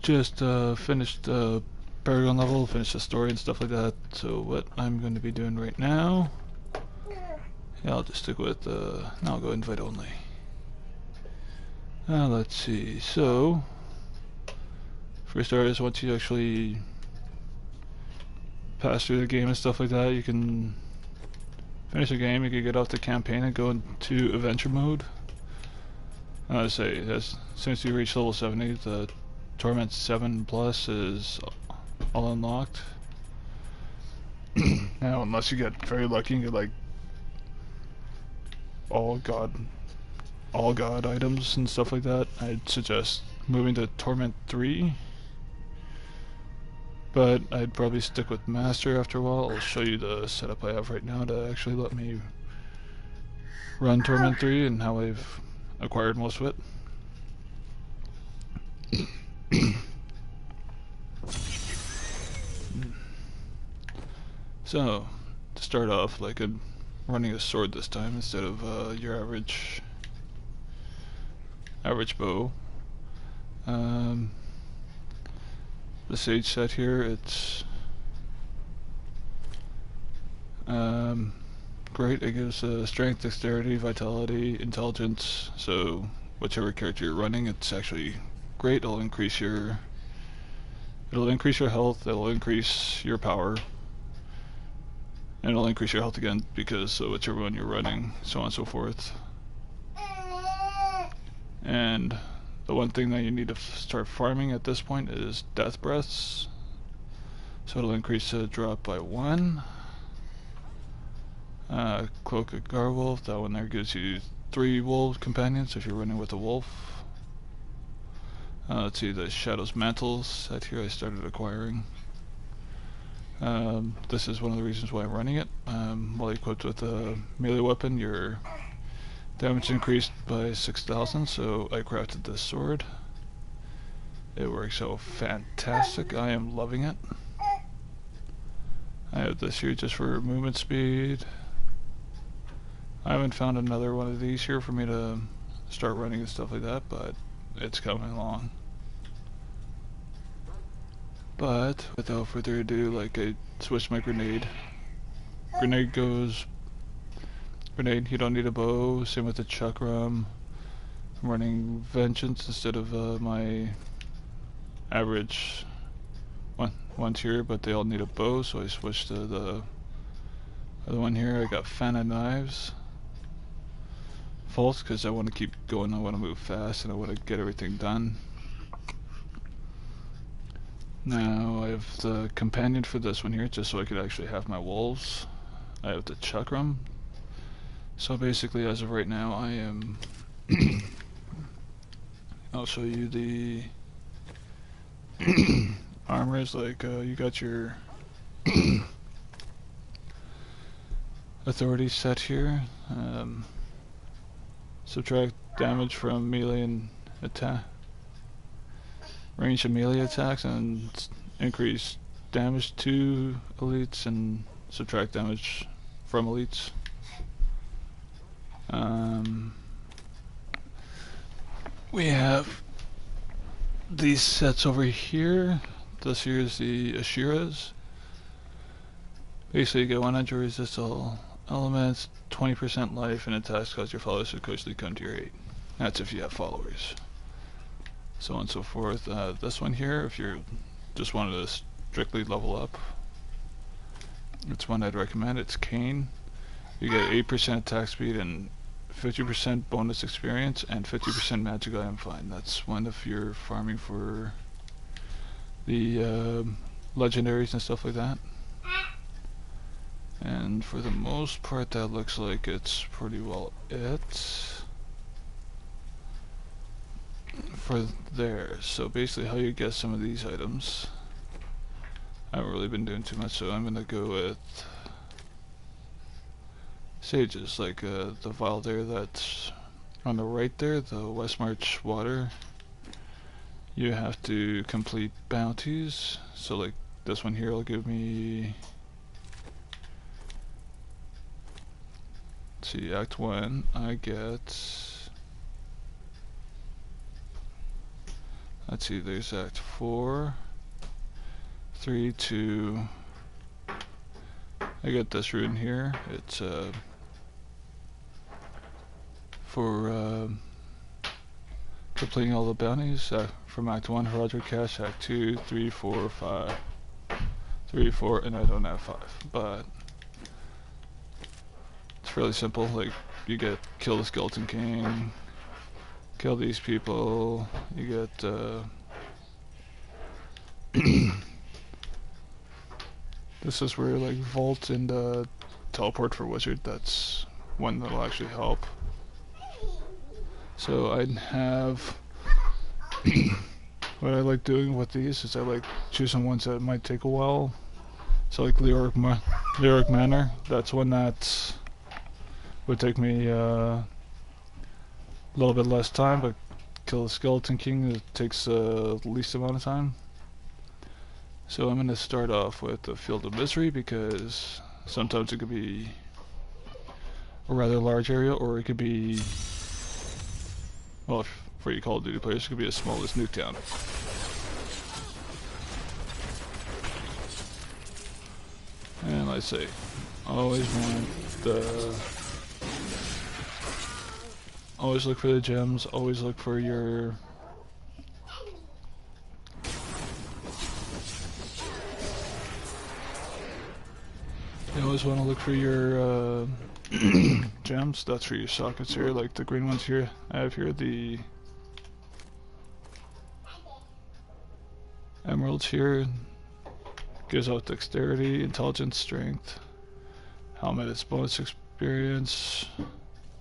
just finished the Paragon level, finished the story and stuff like that. So what I'm going to be doing right now, yeah, I'll just stick with, no, I'll go invite only. Let's see, so, for starters, once you actually pass through the game and stuff like that, you can finish the game, you can get off the campaign and go into adventure mode. Since you reach level 70, the Torment 7 Plus is all unlocked. Now, unless you get very lucky and get like all god items and stuff like that, I'd suggest moving to Torment 3. But I'd probably stick with Master after a while. I'll show you the setup I have right now to actually let me run Torment 3 and how I've acquired most of it. So, to start off, like I'm running a sword this time instead of your average bow. The Sage set here, it's great. It gives strength, dexterity, vitality, intelligence. So whichever character you're running, it's actually great. It'll increase your health. It'll increase your power, and it'll increase your health again because whichever one you're running, so on and so forth. And the one thing that you need to start farming at this point is death breaths. So it'll increase the drop by 1. Cloak of Garwolf, that one there gives you 3 wolf companions if you're running with a wolf. Let's see, the Shadow's Mantle set here I started acquiring. This is one of the reasons why I'm running it. While equipped with a melee weapon, your damage increased by 6,000, so I crafted this sword. It works so fantastic. I am loving it. I have this here just for movement speed. I haven't found another one of these here for me to start running and stuff like that, but it's coming along. But without further ado, like I switched my grenade. Grenade, you don't need a bow. Same with the chakram. I'm running Vengeance instead of my average ones here, but they all need a bow, so I switched to the other one here. I got Fan of Knives. False, because I want to keep going, I want to move fast, and I want to get everything done. Now I have the companion for this one here, just so I could actually have my wolves. I have the chakram. So basically, as of right now, I am I'll show you the armors. Like you got your authority set here. Subtract damage from melee and attack, range of melee attacks, and increase damage to elites and subtract damage from elites. We have these sets over here. This here is the Ashiras. Basically, you get 100 resist all elements, 20% life, and attacks cause your followers to occasionally come to your aid. That's if you have followers. So on and so forth. This one here, if you just wanted to strictly level up, it's one I'd recommend. It's Kane. You get 8% attack speed and 50% bonus experience and 50% magic item find. That's one if you're farming for the legendaries and stuff like that. And for the most part, that looks like it's pretty well it for there. So basically how you get some of these items, I haven't really been doing too much, so I'm gonna go with sages, like the vial there that's on the right there, the Westmarch water. You have to complete bounties, so like this one here will give me, let's see, Act 1, I get let's see, there's Act 4, 3, 2. I got this rune here. It's for completing all the bounties from Act 1, Heraldry Cache, Act 2, 3, 4, 5. 3, 4, and I don't have 5. But it's fairly simple. Like, you get kill the Skeleton King, kill these people, you get this is where like Vault and Teleport for Wizard, that's one that'll actually help. So I'd have what I like doing with these is I like choosing ones that might take a while. So like Lyric Manor, that's one that would take me a little bit less time, but kill the Skeleton King, it takes the least amount of time. So I'm going to start off with the Field of Misery, because sometimes it could be a rather large area, or it could be, well, for you Call of Duty players, it could be as small as Nuketown. And like I say, always look for the gems, always look for your you always want to look for your gems. That's for your sockets here, like the green ones here. I have here the emeralds here. Gives out dexterity, intelligence, strength. Helmet is bonus experience.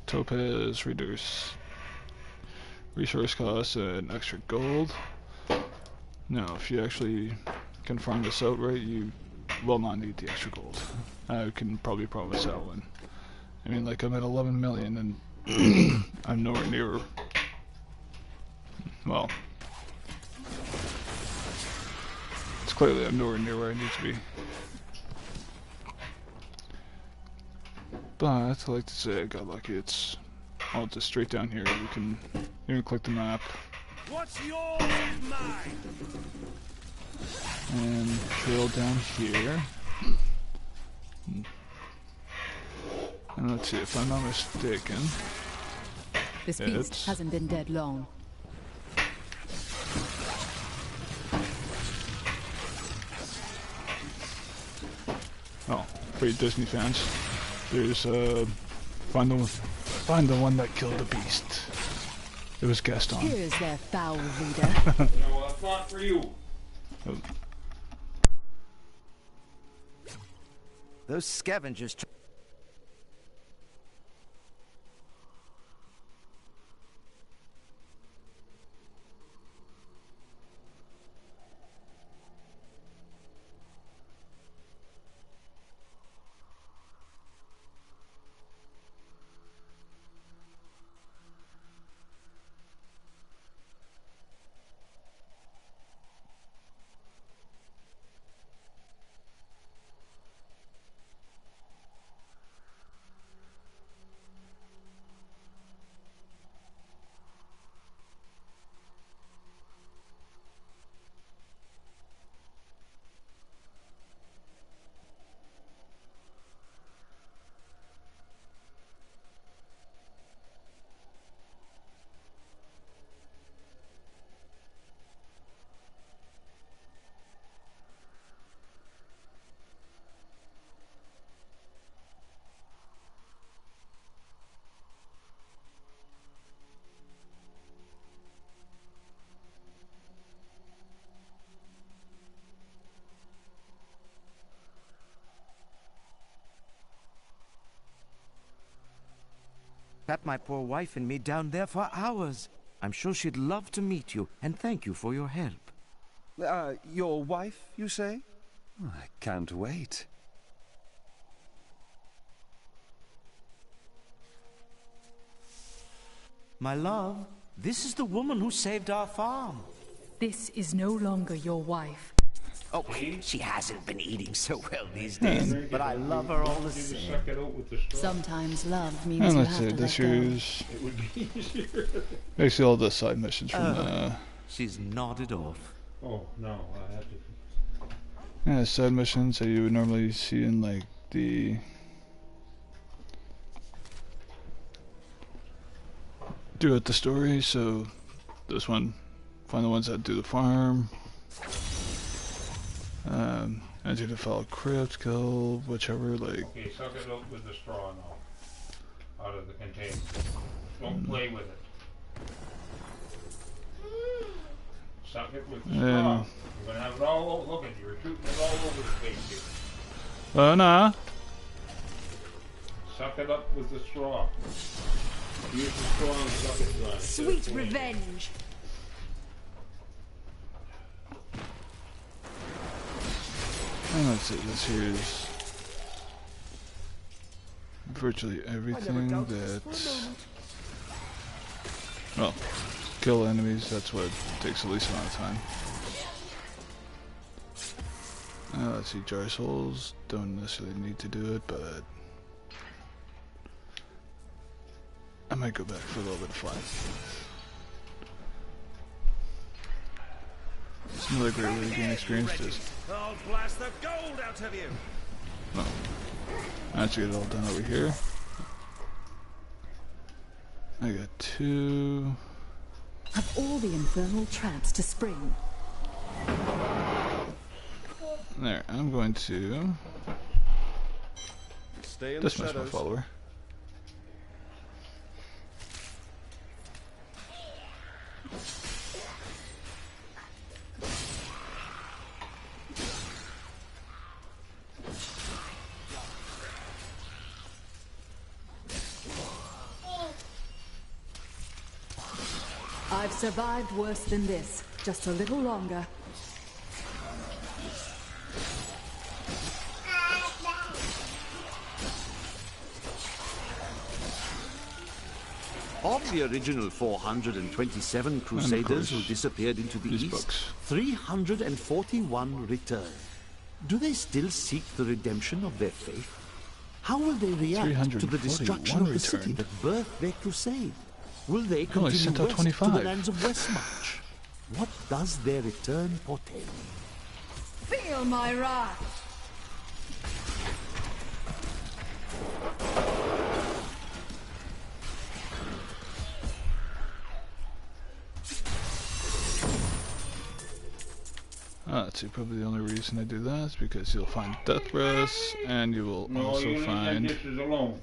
Topaz reduce resource costs and extra gold. Now, if you actually can farm this out right, you will not need the extra gold. I can probably promise that one. I mean, like, I'm at 11 million and I'm nowhere near, well, it's clearly I'm nowhere near where I need to be. But I like to say I got lucky. It's all just straight down here. You can click the map. What's yours is mine. And drill down here. And let's see, if I'm not mistaken, this beast hasn't been dead long. oh, for you Disney fans, there's find the one that killed the beast. It was Gaston. Here's their foul leader. You know what I thought for you. Oh. Those scavengers. Kept my poor wife and me down there for hours. I'm sure she'd love to meet you, and thank you for your help. Your wife, you say? I can't wait. My love, this is the woman who saved our farm. This is no longer your wife. Oh, she hasn't been eating so well these days, but I love her all the same. Sometimes love means And you let's have see, to this let go. here's basically all the side missions from She's nodded off. Oh, no, I have to. Yeah, side missions that you would normally see in like the throughout the story. So this one, find the ones that do the farm. As you to follow crypt, kill whichever like. Okay, suck it up with the straw now. Out of the container. Don't play with it. Suck it with the straw. You're gonna have it all over. Look at you, you're shooting it all over the place here. Oh nah. Suck it up with the straw. Use the straw and suck it dry. Sweet revenge. And that's it. This here is virtually everything that. Well, kill enemies. That's what takes the least amount of time. Let's see, jar souls. Don't necessarily need to do it, but I might go back for a little bit of fun. It's another great way to gain experience. Just I'll blast the gold out of you. well, let's get it all done over here. I got 2. Of all the infernal traps to spring. There, I'm going to Stay in the dismiss my shadows. follower. I've survived worse than this. Just a little longer. Of the original 427 Crusaders who disappeared into the these East, books. 341 returned. Do they still seek the redemption of their faith? How will they react to the destruction of the city returned. that birthed their crusade? Will they only continue sent out west 25. to the lands of Westmarch? What does their return portend? Feel my wrath. Let's see, probably the only reason I do that is because you'll find death breaths, and you will No, also you leave them find dishes alone.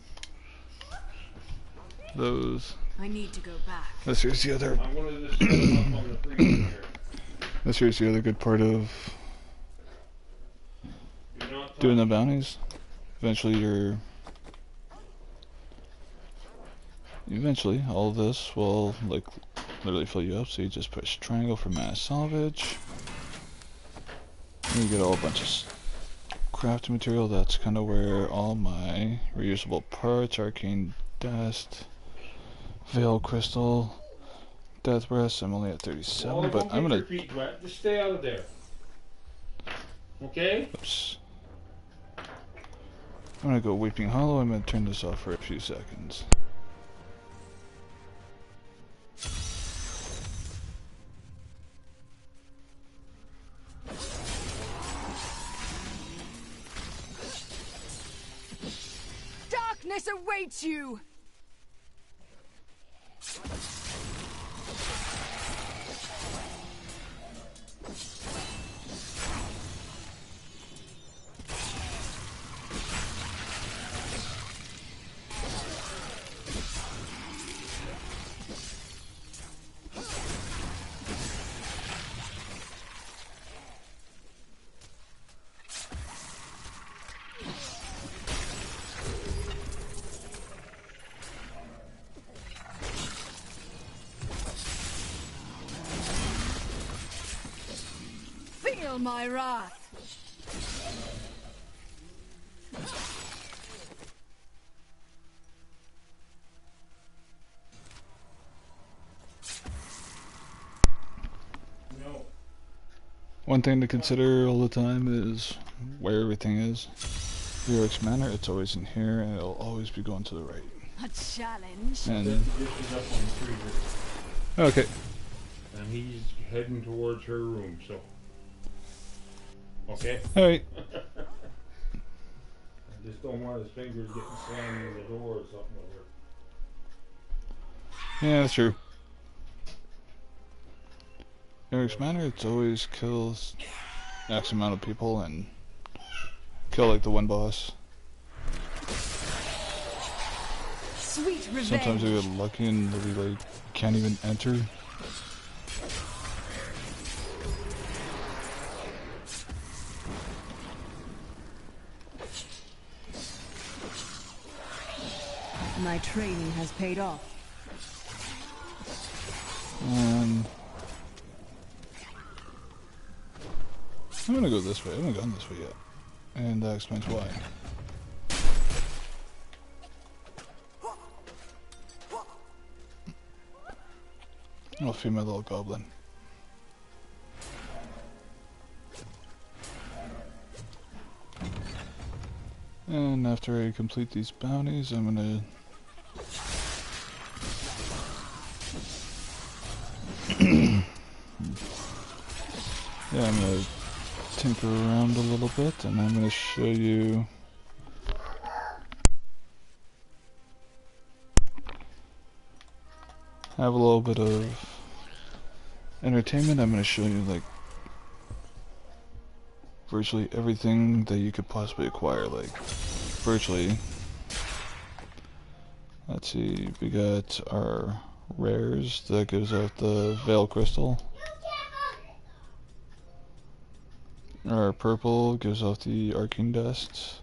those. I need to go back. This here's the other. I'm gonna just set them up on the freezer here. This here's the other good part of You're not doing the bounties. Eventually, all of this will like literally fill you up. So you just push triangle for mass salvage. And you get a whole bunch of crafting material. That's kind of where all my reusable parts, arcane dust, veil crystal, death breaths. I'm only at 37, Well, but don't I'm get gonna. your feet wet. Just stay out of there. Okay? Oops. I'm gonna go Weeping Hollow. I'm gonna turn this off for a few seconds. Darkness awaits you! Feel my wrath! No. One thing to consider all the time is where everything is. Heroic's Manor, it's always in here, and it'll always be going to the right. A challenge? And Set the dishes up on the freezer. okay, And he's heading towards her room, so. Okay? Alright. I just don't want his fingers getting slammed in the door or something with her. Yeah, that's true. Eric's Manor, it's always kills X amount of people and kill like the one boss. Sweet revenge. Sometimes you get lucky and we like can't even enter. My training has paid off. And I'm gonna go this way. I haven't gone this way yet. And that explains why. I'll feed my little goblin. And after I complete these bounties, I'm gonna yeah, I'm gonna tinker around a little bit, and I'm gonna show you have a little bit of entertainment. I'm gonna show you like virtually everything that you could possibly acquire, like virtually. Let's see, we got our rares that gives out the Veil Crystal. Our purple gives off the Arcane Dust.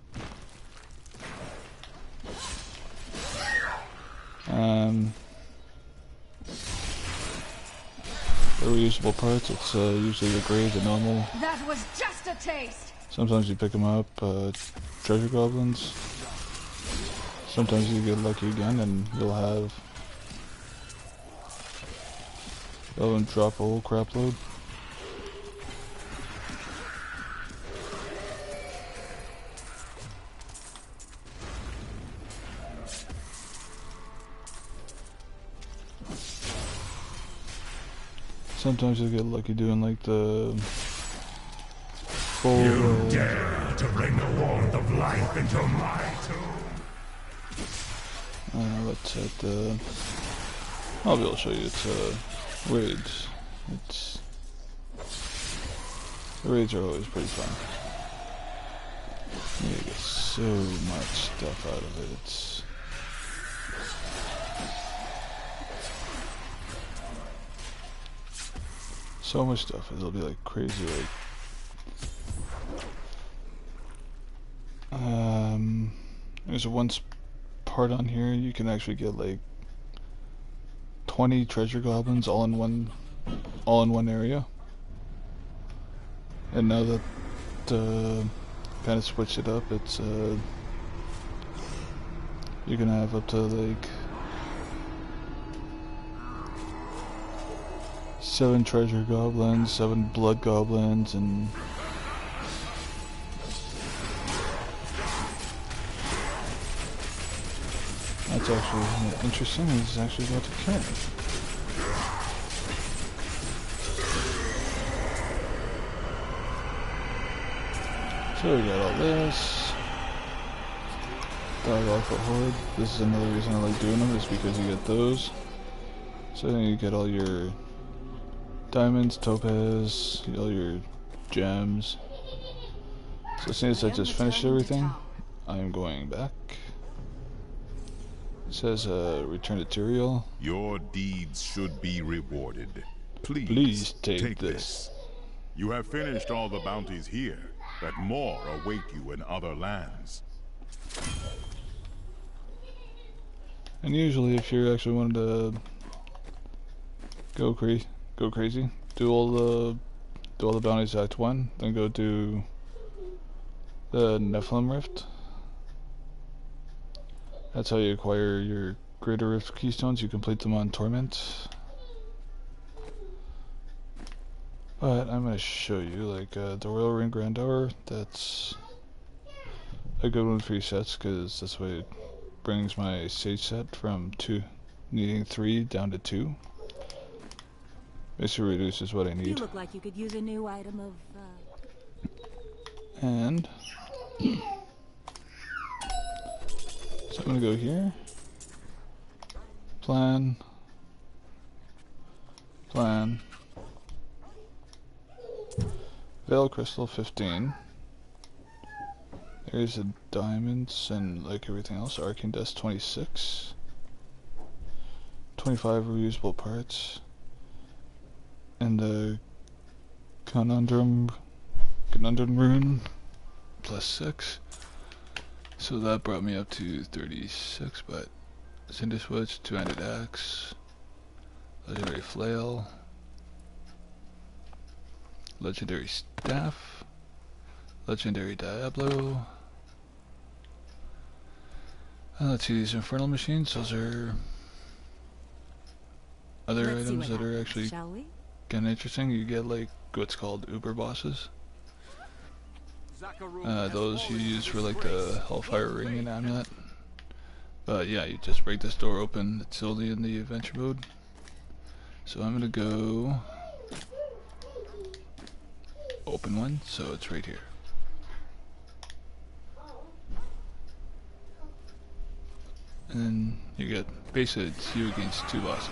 The reusable parts, it's usually the gray, the normal. That was just a taste. Sometimes you pick them up, treasure goblins. Sometimes you get lucky again and you'll have them drop a whole crap load. Sometimes you'll get lucky doing like the full. You dare to bring the warmth of life into my tomb. Let's set the. I'll be able to show you. It's raids. It's the raids are always pretty fun. You get so much stuff out of it. It's so much stuff. It'll be like crazy. Like, there's a part on here you can actually get like 20 treasure goblins all in one area. And now that kind of switched it up, it's you can have up to like 7 treasure goblins, 7 blood goblins, and that's actually interesting. He's actually about to kill me. So we got all this. Dog Alpha Horde. This is another reason I like doing them, is because you get those. So then you get all your diamonds, topaz, all your gems. So as soon as I just finished everything, I am going back. It says return to Tyrael. Your deeds should be rewarded. Please take this. You have finished all the bounties here, but more await you in other lands. And usually, if you're actually wanting to go crazy, do all the bounties Act 1, then go do the Nephilim Rift. That's how you acquire your Greater Rift Keystones. You complete them on Torment. But I'm going to show you, like, the Royal Ring Grand Hour. That's a good one for your sets, because this way it brings my sage set from needing 3 down to 2. Basically reduces what I You need. look like you could use a new item of, And so I'm gonna go here. Plan. Veil crystal 15. There's the diamonds and like everything else. Arcane dust 26. 25 reusable parts. And the conundrum rune plus 6. So that brought me up to 36, but Cinder Switch, two-handed axe, legendary flail, legendary staff, legendary diablo. Let's see, these infernal machines, those are other items that are actually kind of interesting. You get like what's called uber bosses. Those you use for like the Hellfire Ring and Amulet. But yeah, you just break this door open. It's only in the adventure mode. So I'm gonna go open one, so it's right here. And then you get, basically it's you against two bosses.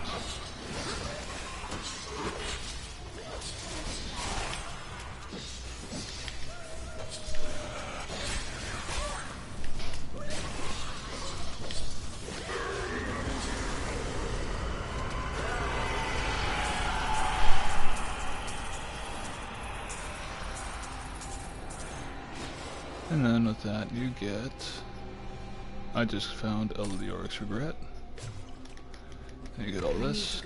And then with that you get, I just found Elioric's Regret. And you get all this.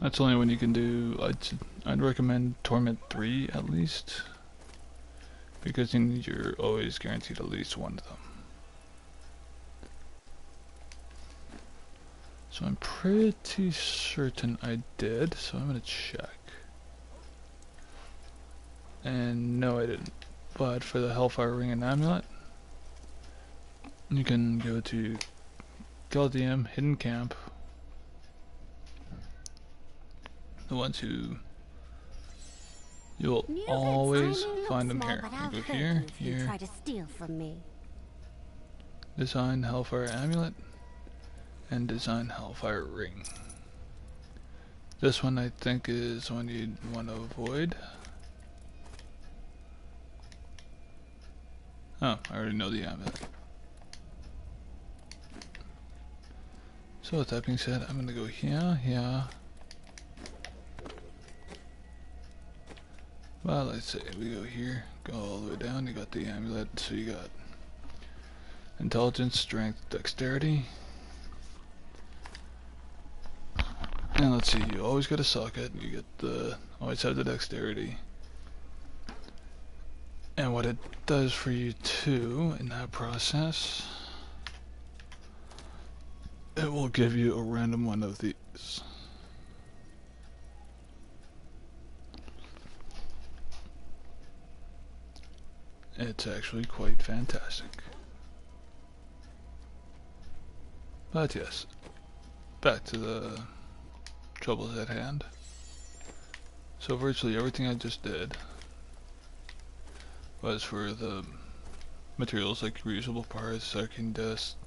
That's only when you can do, I'd recommend Torment 3 at least. Because then you're always guaranteed at least one of them. So I'm pretty certain I did, so I'm gonna check. And no, I didn't. But for the Hellfire Ring and Amulet, you can go to Galdium, Hidden Camp. The ones who you'll always find them here. You go here, here. Try to steal from me. Design Hellfire Amulet and design Hellfire Ring. This one I think is one you'd want to avoid. Oh, I already know the amulet. So with that being said, I'm gonna go here, here. Well, let's say we go here, go all the way down, you got the amulet, so you got intelligence, strength, dexterity. And let's see, you always get a socket, you get the, always have the dexterity. And what it does for you too, in that process, it will give you a random one of these. It's actually quite fantastic. But yes, back to the troubles at hand. So virtually everything I just did was for the materials like reusable parts, arcane dust,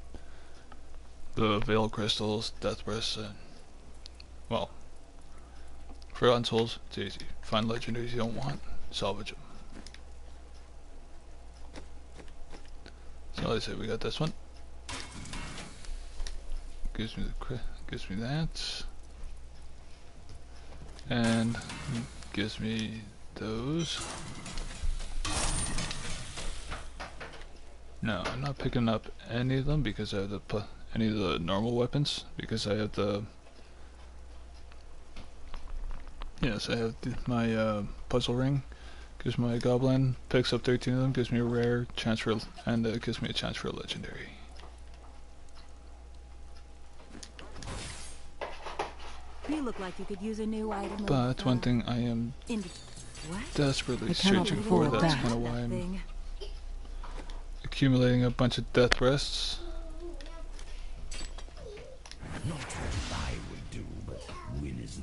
the veil crystals, death breaths, and well, for souls, it's easy. Find legendaries you don't want, salvage them. So let's say we got this one. Gives me that, and gives me those. No, I'm not picking up any of them because I have the any of the normal weapons because I have the. Yes, I have my puzzle ring. Gives my goblin, picks up 13 of them, gives me a rare chance for, and gives me a chance for a legendary. You look like you could use a new item. But one thing I am desperately searching for, that's kind of why I'm accumulating a bunch of death breasts.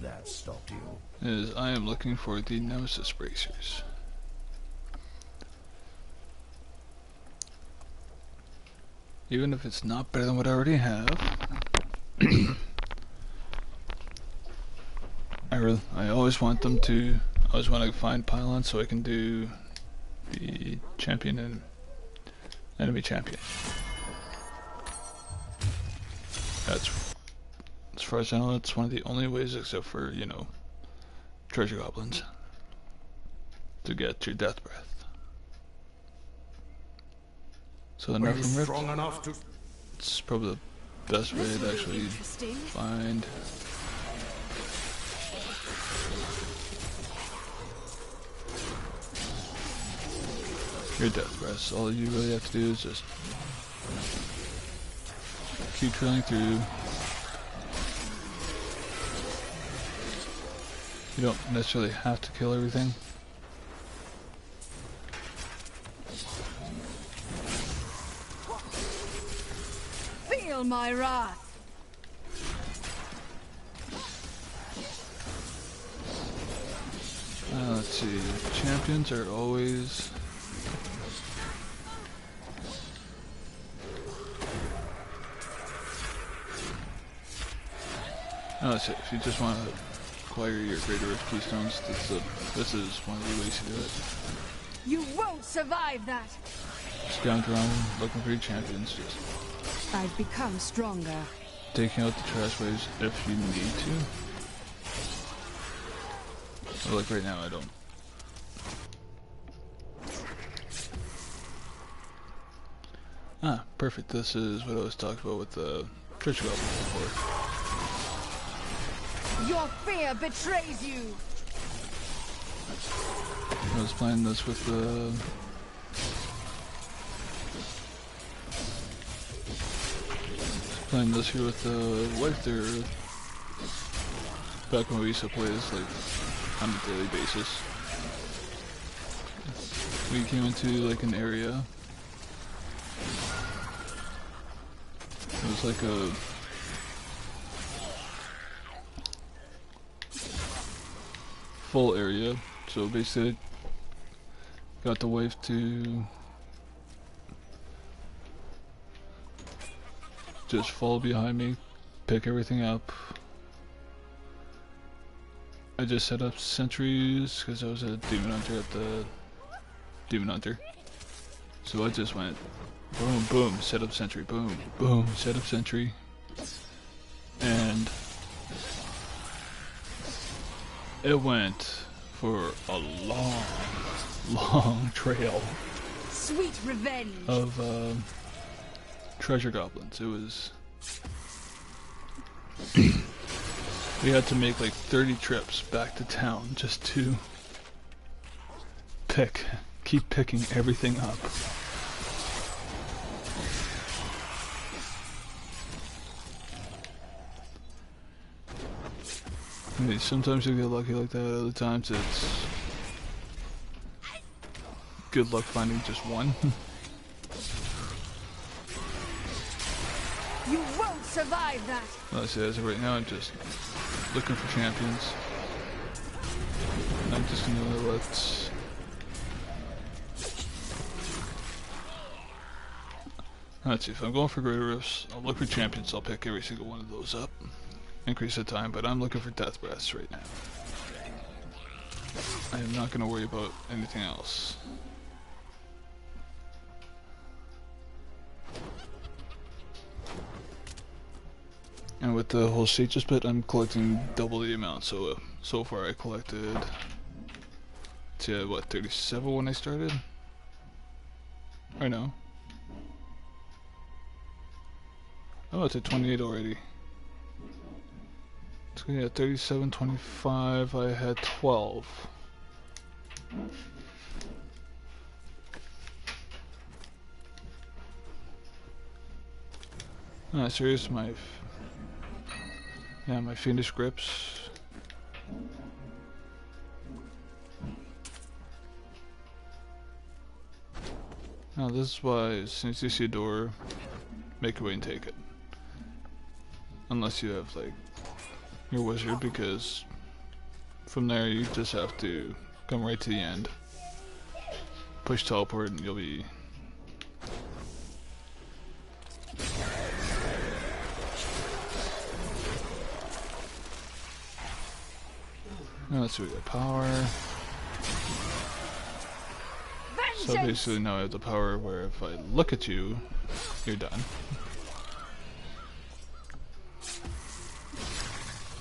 that stopped you? is I am looking for the Nemesis bracers. Even if it's not better than what I already have, I always want them to. I always want to find pylons so I can do the champion and enemy champion. That's, as far as I know, that's one of the only ways, except for, you know, treasure goblins, to get your death breath. So the Nephilim Rift, Strong enough to... it's probably the best way to actually find. Your death breaths. All you really have to do is just keep drilling through. You don't necessarily have to kill everything. Feel my wrath. Let's see. Champions are always... Let's see. If you just want to acquire your Greater Rift Keystones, this is one of the ways to do it. You won't survive that. Scout around looking for your champions, just I've become stronger. taking out the trash waves if you need to. But like right now, I don't. Ah, perfect. This is what I was talking about with the treasure goblins before. Your fear betrays you. I was playing this with the... playing this here with the wife there. Back when we used to play this like on a daily basis. We came into like an area. It was like a... full area, so basically got the wife to just fall behind me, pick everything up. I just set up sentries because I was a demon hunter at the demon hunter, so I just went boom boom, set up sentry, boom boom, set up sentry, and it went for a long trail Sweet revenge of treasure goblins. It was... we had to make like 30 trips back to town just to keep picking everything up. I mean, sometimes you get lucky like that, other times it's good luck finding just one. You won't survive that. Let's see, as of right now I'm just looking for champions. I'm just gonna let... Let's see, if I'm going for Greater Rifts, I'll look for champions, I'll pick every single one of those up. Increase the time, but I'm looking for death breaths right now. I am not going to worry about anything else. And with the whole Sages split, I'm collecting double the amount. So so far I collected to what, 37 when I started? Or no? Oh, it's at 28 already. So yeah, 37, 25, I had 12. Ah, so here's my... yeah, my fiendish grips. Now this is why, as soon as you see a door, make your way and take it. Unless you have, like, your wizard, because from there you just have to come right to the end. Push teleport and you'll be... Now let's see, we got power. So basically now I have the power where if I look at you, you're done.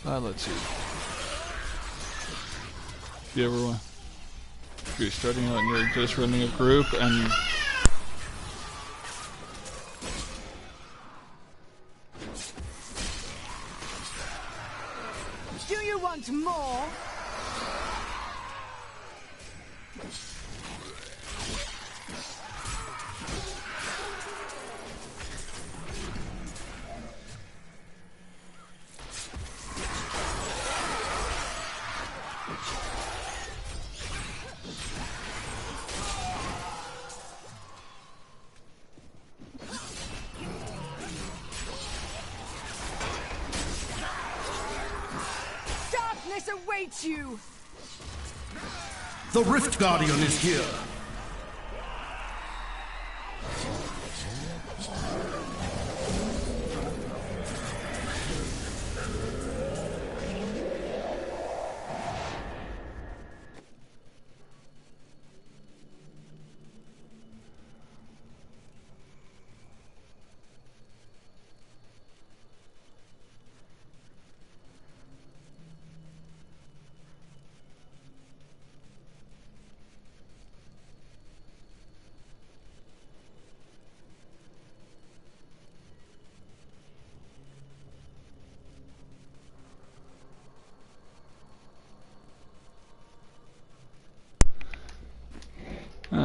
Let's see. If you ever want... If you're starting out and you're just running a group and... Do you want more? Awaits you. The Rift Guardian is here.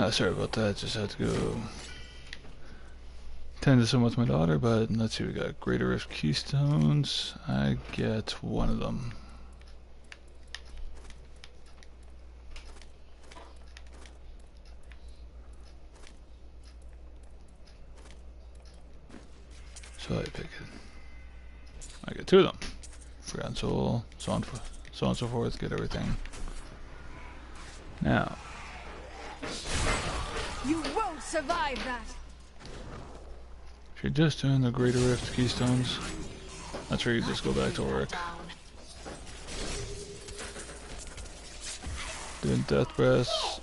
Sorry about that, just had to go tend to someone with my daughter, but let's see, we got Greater Rift Keystones. I get one of them. So I pick it. I get two of them. Forgotten Soul, so on and so forth, get everything. Now. You won't survive that. If you're just doing the Greater Rift Keystones, that's where you just go back to work. Doing Death Breaths.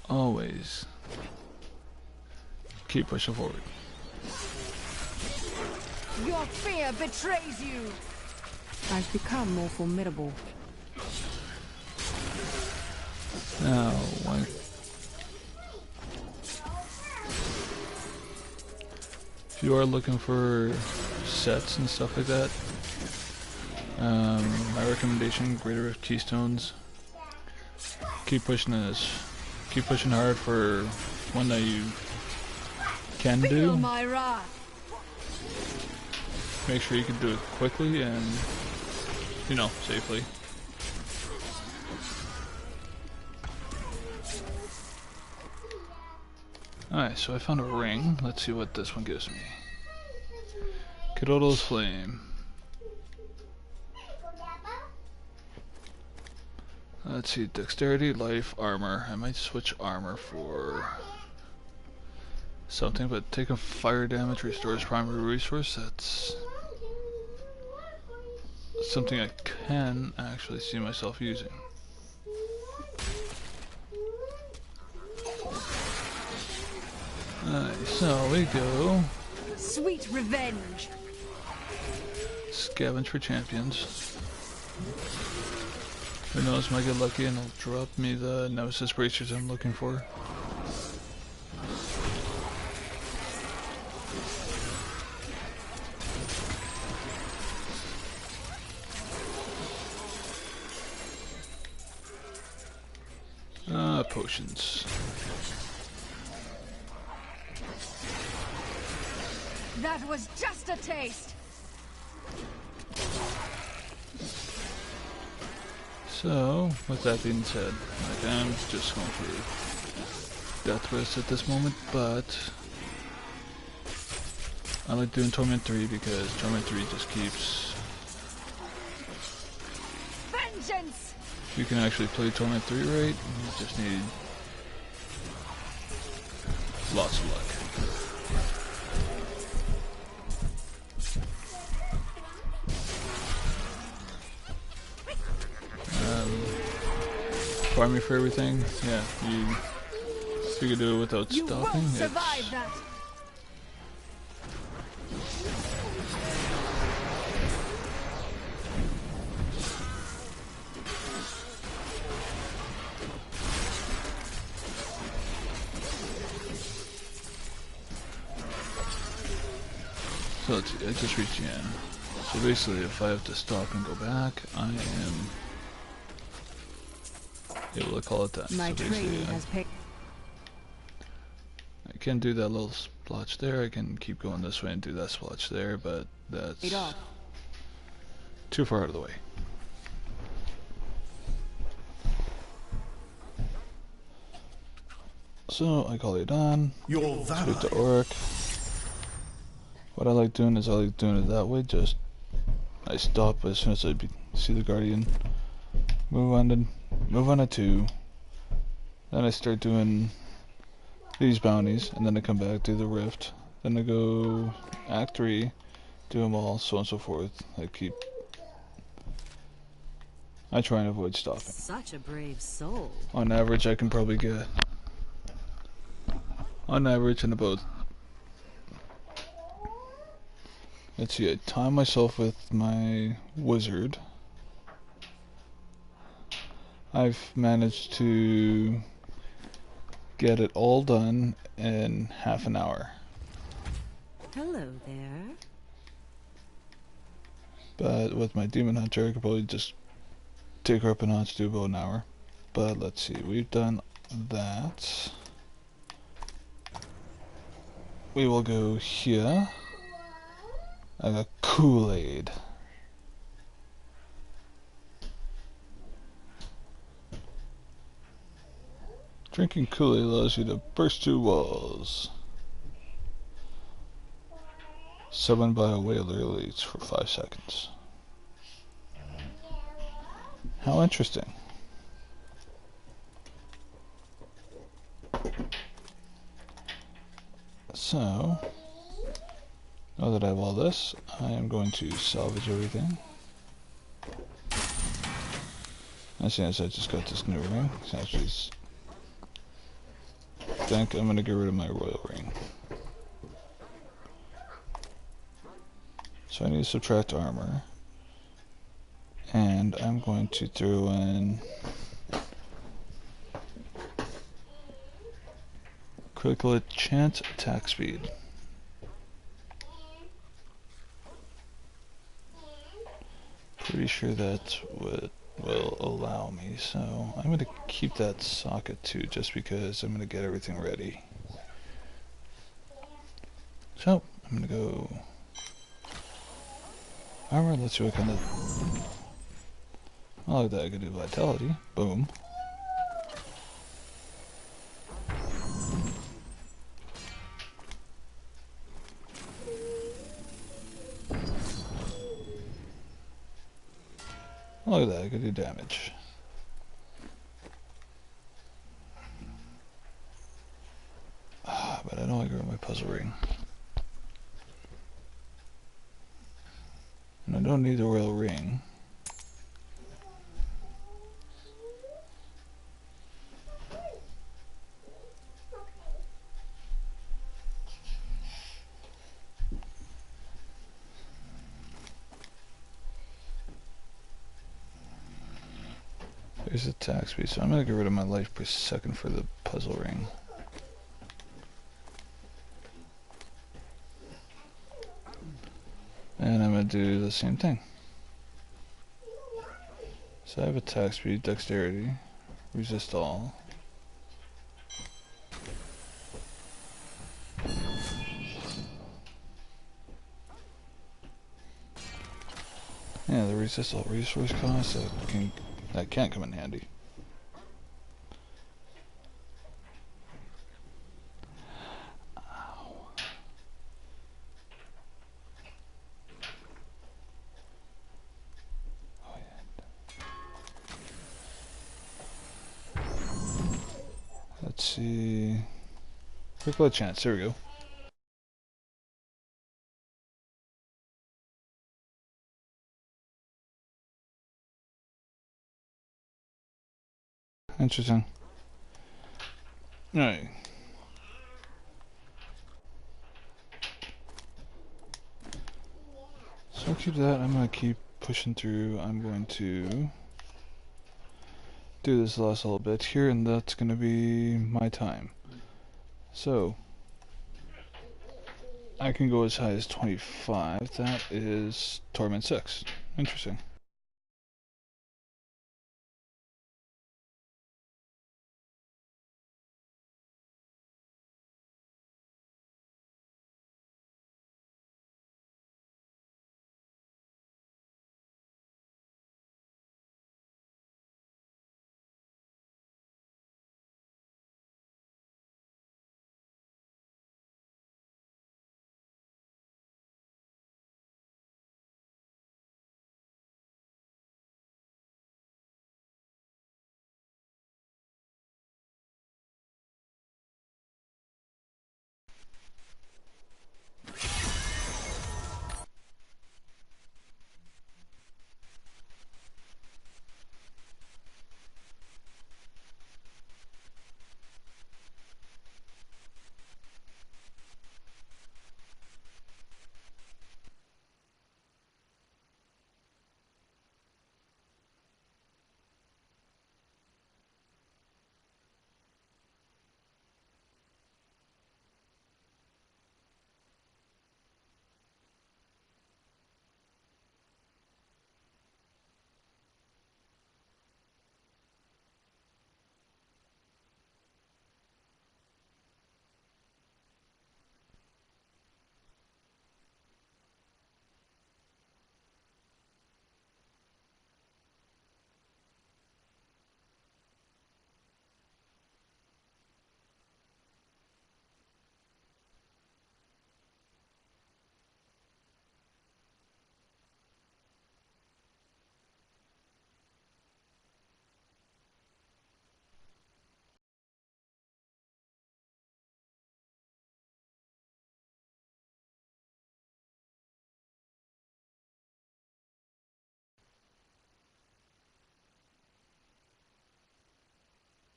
Always keep pushing forward. Your fear betrays you. I've become more formidable. Now, one. If you are looking for sets and stuff like that, my recommendation: Greater Rift Keystones. Keep pushing this. Keep pushing hard for one that you can do. My wrath. Make sure you can do it quickly and, you know, safely. Alright, so I found a ring. Let's see what this one gives me. Kedodo's Flame. Let's see, Dexterity, Life, Armor. I might switch Armor for something, but taking fire damage restores primary resource. That's something I can actually see myself using. Alright, so we go. Sweet revenge. Scavenge for champions. Who knows, might get lucky and it'll drop me the Nemesis bracers I'm looking for. Potions. That was just a taste. So, with that being said, like, I'm just going for Death Rest at this moment, but I like doing Torment 3 because Torment 3 just keeps you can actually play Torment 3 right, you just need lots of luck. Farming for everything, yeah, you can do it without You stopping. won't survive that. So let's see, I just reached the end. So basically, if I have to stop and go back, I am able to call it that. My So basically, training has paid. I can do that little splotch there. I can keep going this way and do that splotch there, but that's too far out of the way. So I call it done. Your Speak to valor. Orc. What I like doing is I like doing it that way. Just I stop as soon as I see the Guardian. Move on to 2. Then I start doing these bounties, and then I come back, do the Rift. Then I go Act 3, do them all, so on and so forth. I try and avoid stopping. Such a brave soul. On average, I can probably get, on average, in about, let's see, I time myself with my wizard. I've managed to get it all done in half an hour. Hello there. But with my demon hunter, I could probably just take her up a notch, do about an hour. But let's see, we've done that. We will go here. I got Kool-Aid. Drinking Kool-Aid allows you to burst through walls. Summoned by a whaler elites for 5 seconds. How interesting. So, now that I have all this, I am going to salvage everything. As soon as I just got this new ring, so I think I'm going to get rid of my royal ring. So I need to subtract armor. And I'm going to throw in critical chance attack speed. Pretty sure that's what will allow me, so I'm going to keep that socket too, just because I'm going to get everything ready. So, I'm going to go armor, let's see what kind of... I like that, I can do vitality. Boom. Look at that, I can do damage. But I don't want to get rid of my puzzle ring. And I don't need the royal ring. There's attack speed, so I'm gonna get rid of my life per second for the puzzle ring. And I'm gonna do the same thing. So I have attack speed, dexterity, resist all. Yeah, the resist all resource cost, that can't come in handy. Ow. Oh, yeah. see. Quick blood chance. There we go. Interesting. Alright. So I'll keep that. I'm going to keep pushing through. I'm going to do this last little bit here, and that's going to be my time. So I can go as high as 25. That is Torment 6. Interesting.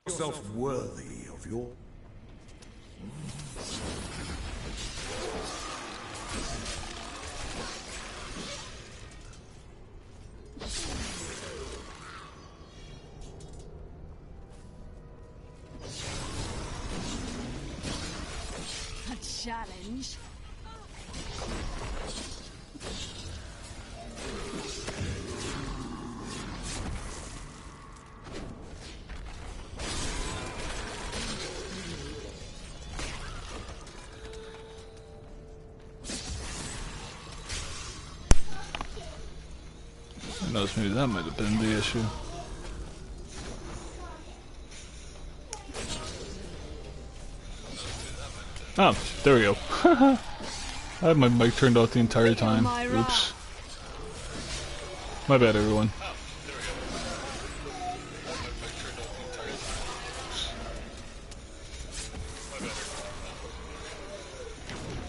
Yourself worthy of your... A challenge. Who knows, maybe that might have been the issue. Oh, there we go. I had my mic turned off the entire time. Oops. My bad, everyone.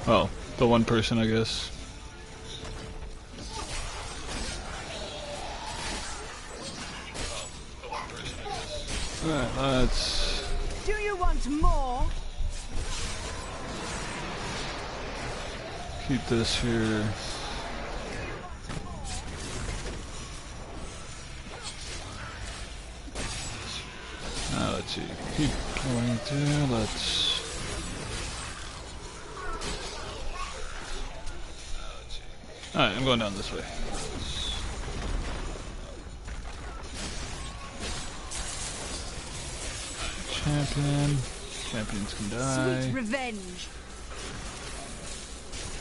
Well, the one person, I guess. Alright, let's... Do you want more? keep this here. Now let's see. Keep going through. Let's... Alright, I'm going down this way. Champion. Champions can die. Sweet revenge.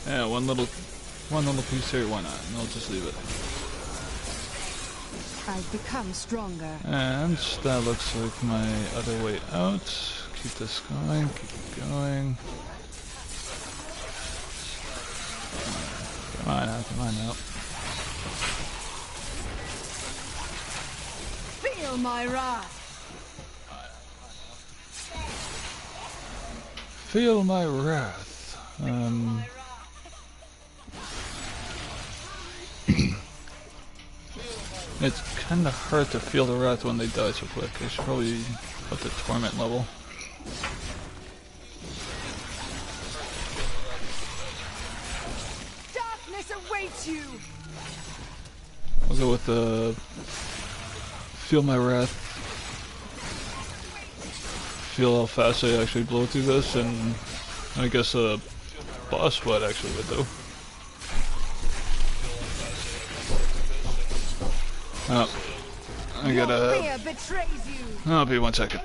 Yeah, one little piece here, why not? And I'll just leave it. I've become stronger. And that looks like my other way out. Keep this going, keep it going. Come on out, come on out. Feel my wrath. Feel my wrath. It's kind of hard to feel the wrath when they die so quick. I should probably put the torment level. Darkness awaits you. I'll go with the feel my wrath. Feel how fast I actually blow through this, and I guess a boss would actually would though. Oh, I gotta. Fear betrays you. I'll be 1 second.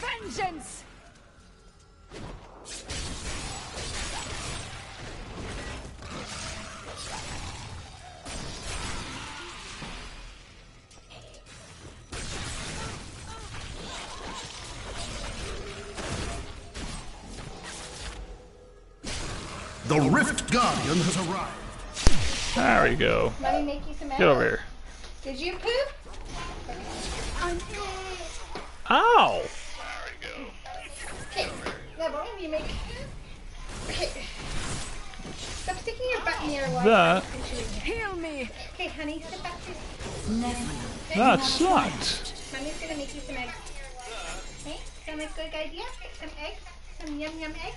Vengeance. The Rift Guardian has arrived. There we go. Let me make you some eggs. Get over here. Did you poop? Ow! Okay. No, but when you make. Okay. Stop sticking your butt in your That- Heal me. Okay, honey, sit back to. That sucked. Mommy's gonna make you some eggs. Okay? Sound like a good idea? Some eggs? Some yum yum eggs?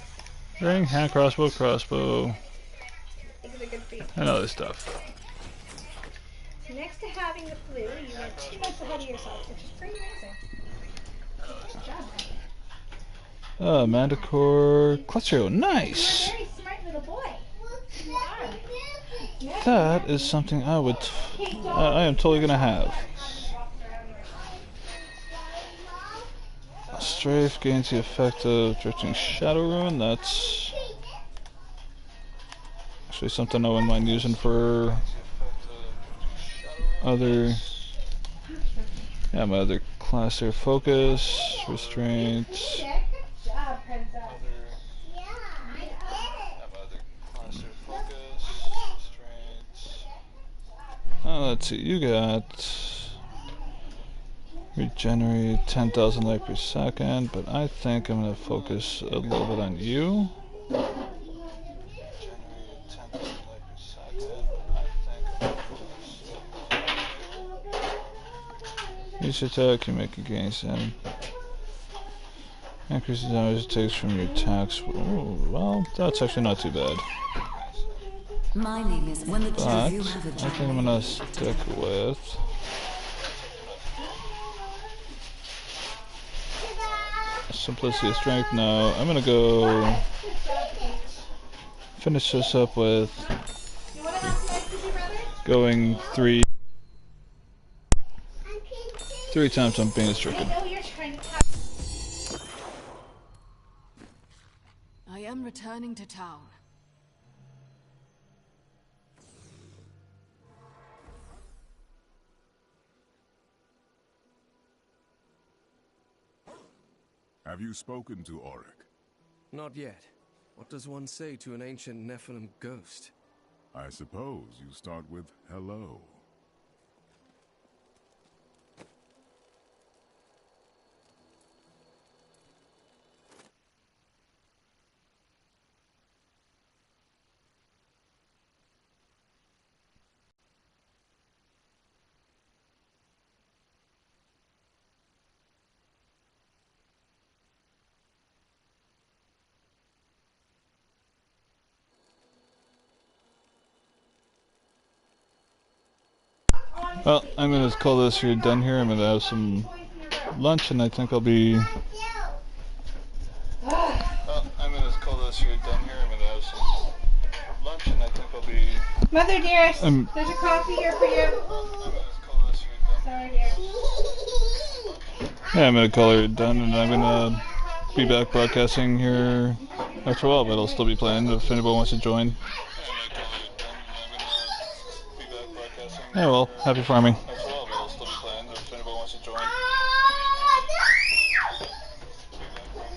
Ring, hand crossbow, crossbow, Eggs are good for you. and other stuff. So next to having the flu, you are 2 months ahead of yourself, which is pretty amazing. Good job, honey. Manticore, Clutchio, You're a nice! very smart little boy. You are. That is something I would, I am totally gonna have. Strafe gains the effect of drifting shadow rune. That's actually something I wouldn't mind using for other, yeah, my other class here. Focus, restraint. Yeah, good job, princess. Let's see, you got regenerate 10,000 life per second, but I think I'm going to focus a little bit on you. Each attack you make against him increases the damage it takes from your attacks. Ooh, well, that's actually not too bad. My name is when the two But of you have a I think I'm gonna stick with simplicity of strength. No, I'm gonna go finish this up with You want to have some eggs with your brother? going three times on being stricken. I know you're trying to have. I am returning to town. Have you spoken to Auric? Not yet. What does one say to an ancient Nephilim ghost? I suppose you start with hello. Well, I'm gonna call this here done here. I'm gonna have some lunch, and I think I'll be. Well, I'm gonna call this here done here. I'm gonna have some lunch, and I think I'll be. Mother dearest, there's a coffee here for you. Sorry, dear. Yeah, I'm gonna call her done, and I'm gonna be back broadcasting here after a while, but I'll still be playing if anybody wants to join. Yeah, well, happy farming.